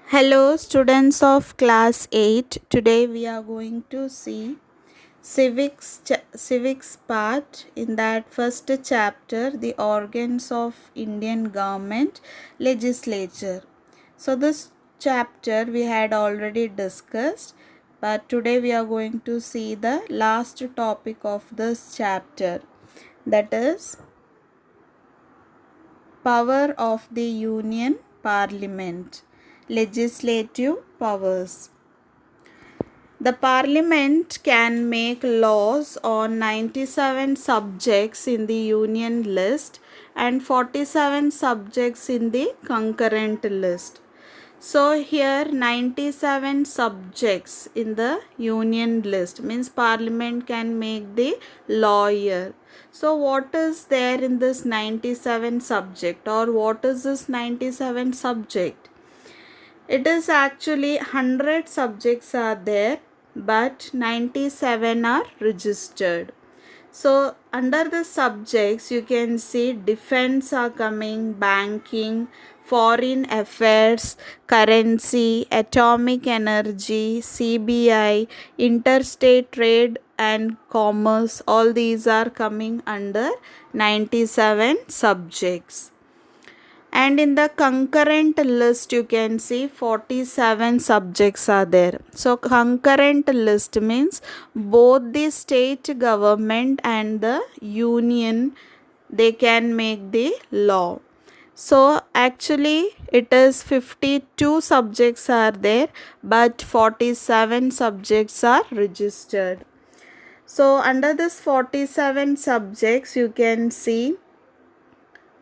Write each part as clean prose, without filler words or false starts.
Hello, students of class 8. Today we are going to see civics part. In that first chapter, the organs of Indian government legislature. So this chapter we had already discussed, but today we are going to see the last topic of this chapter, that is power of the Union Parliament, legislative powers. The Parliament can make laws on 97 subjects in the Union list and 47 subjects in the concurrent list. So here 97 subjects in the Union list means Parliament can make the law here. So what is there in this 97 subject, or what is this 97 subject? It is actually 100 subjects are there, but 97 are registered. So under the subjects you can see defense are coming, banking, foreign affairs, currency, atomic energy, CBI, interstate trade and commerce. All these are coming under 97 subjects. And in the concurrent list you can see 47 subjects are there. So concurrent list means both the state government and the union, they can make the law. So actually it is 52 subjects are there, but 47 subjects are registered. So under this 47 subjects you can see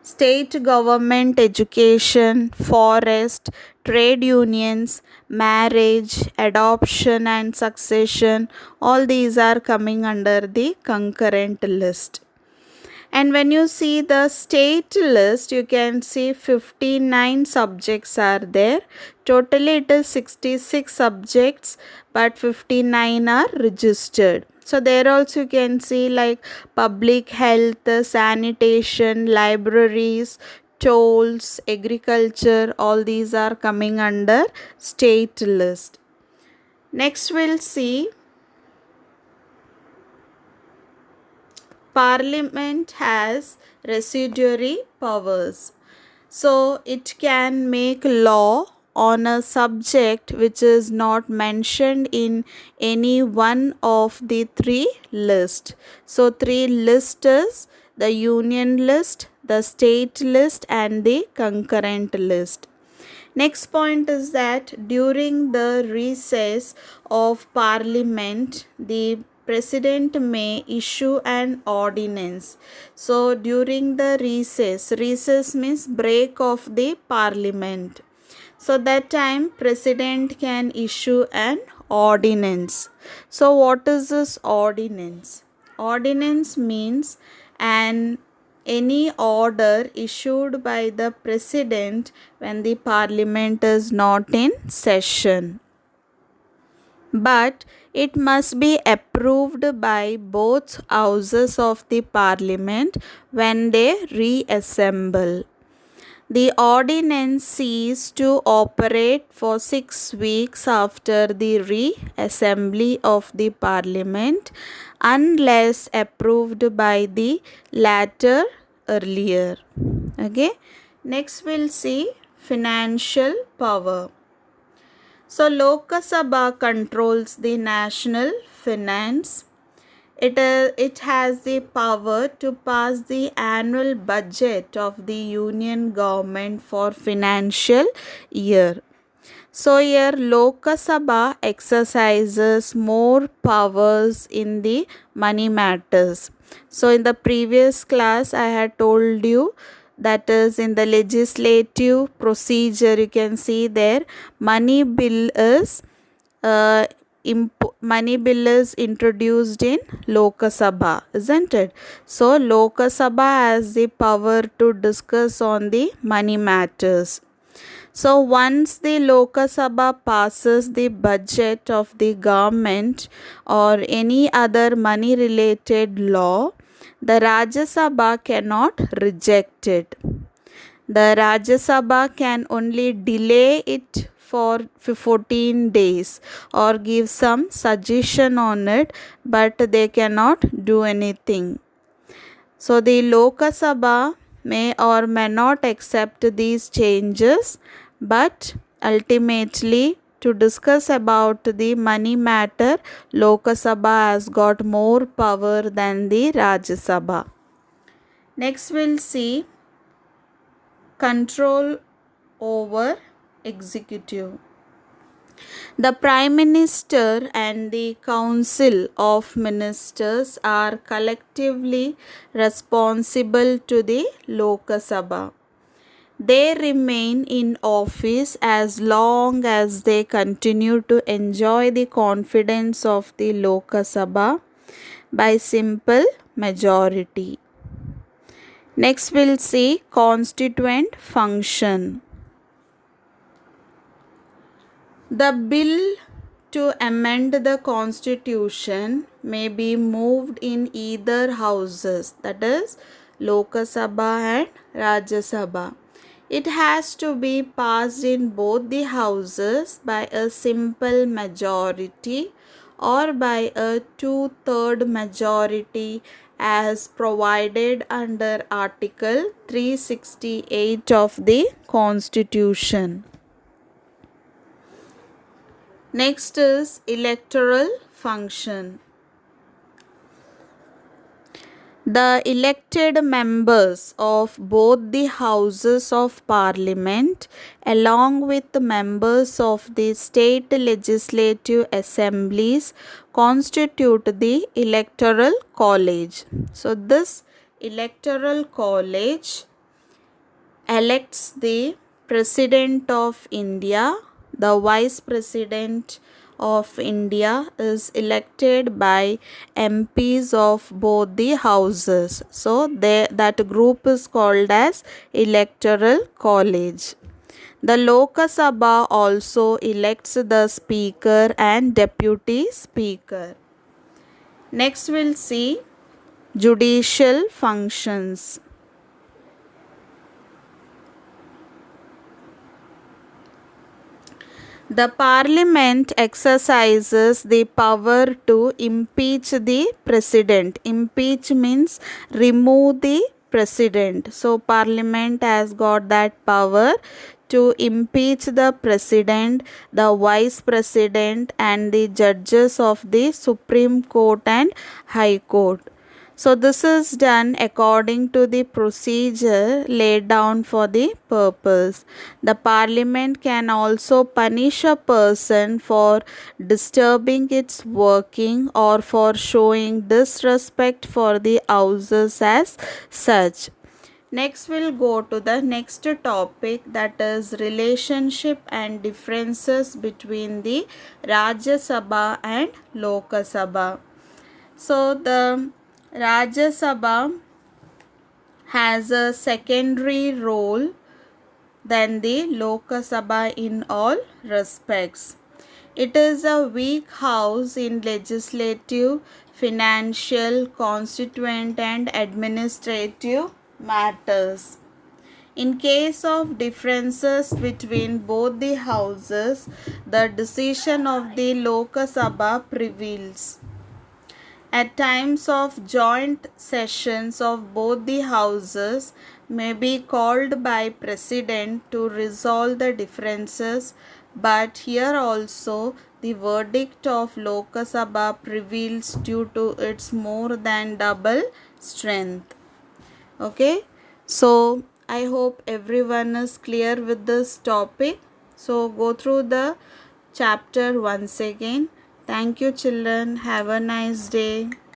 state government, education, forest, trade unions, marriage, adoption and succession, all these are coming under the concurrent list. And when you see the state list, you can see 59 subjects are there. Totally it is 66 subjects, but 59 are registered. So there also you can see like public health, sanitation, libraries, tolls, agriculture, all these are coming under state list. Next we'll see Parliament has residuary powers. So it can make law on a subject which is not mentioned in any one of the three lists. So three lists is the union list, the state list and the concurrent list. Next point is that during the recess of Parliament, the President may issue an ordinance. So during the recess means break of the Parliament. So that time President can issue an ordinance. So what is this ordinance? Ordinance means an any order issued by the President when the Parliament is not in session, but it must be approved by both houses of the Parliament when they reassemble. The ordinance ceased to operate for 6 weeks after the reassembly of the Parliament unless approved by the latter earlier. Okay. Next we'll see financial power. So Lok Sabha controls the national finance. It has the power to pass the annual budget of the union government for financial year. So here Lok Sabha exercises more powers in the money matters. So in the previous class I had told you, that is in the legislative procedure you can see there uh, money bill is introduced in Lok Sabha, isn't it? So Lok Sabha has the power to discuss on the money matters. So once the Lok Sabha passes the budget of the government or any other money related law, the Rajya Sabha cannot reject it. The Rajya Sabha can only delay it for 14 days or give some suggestion on it, but they cannot do anything. So the Lok Sabha may or may not accept these changes, but ultimately to discuss about the money matter, Lok Sabha has got more power than the Rajya Sabha. Next we'll see control over executive. The Prime Minister and the Council of Ministers are collectively responsible to the Lok Sabha. They remain in office as long as they continue to enjoy the confidence of the Lok Sabha by simple majority. Next we'll see constituent function. The bill to amend the constitution may be moved in either houses, that is Lok Sabha and Rajya Sabha. It has to be passed in both the houses by a simple majority or by a 2/3 majority as provided under Article 368 of the Constitution. Next is electoral function. The elected members of both the houses of parliament along with the members of the state legislative assemblies constitute the electoral college. So this electoral college elects the President of India. The Vice President of India is elected by MPs of both the houses. So that group is called as electoral college. The Lok Sabha also elects the Speaker and Deputy Speaker. Next we'll see judicial functions. The Parliament exercises the power to impeach the President. Impeach means remove the President. So Parliament has got that power to impeach the President, the Vice President and the judges of the Supreme Court and High Court. So this is done according to the procedure laid down for the purpose. The Parliament can also punish a person for disturbing its working or for showing disrespect for the houses as such. Next we'll go to the next topic, that is relationship and differences between the Rajya Sabha and Lok Sabha. So the Rajya Sabha has a secondary role than the Lok Sabha in all respects. It is a weak house in legislative, financial, constituent and administrative matters. In case of differences between both the houses, the decision of the Lok Sabha prevails. At times of joint sessions of both the houses may be called by President to resolve the differences, but here also the verdict of Lok Sabha prevails due to its more than double strength. Okay, so I hope everyone is clear with this topic. So go through the chapter once again. Thank you children. Have a nice day.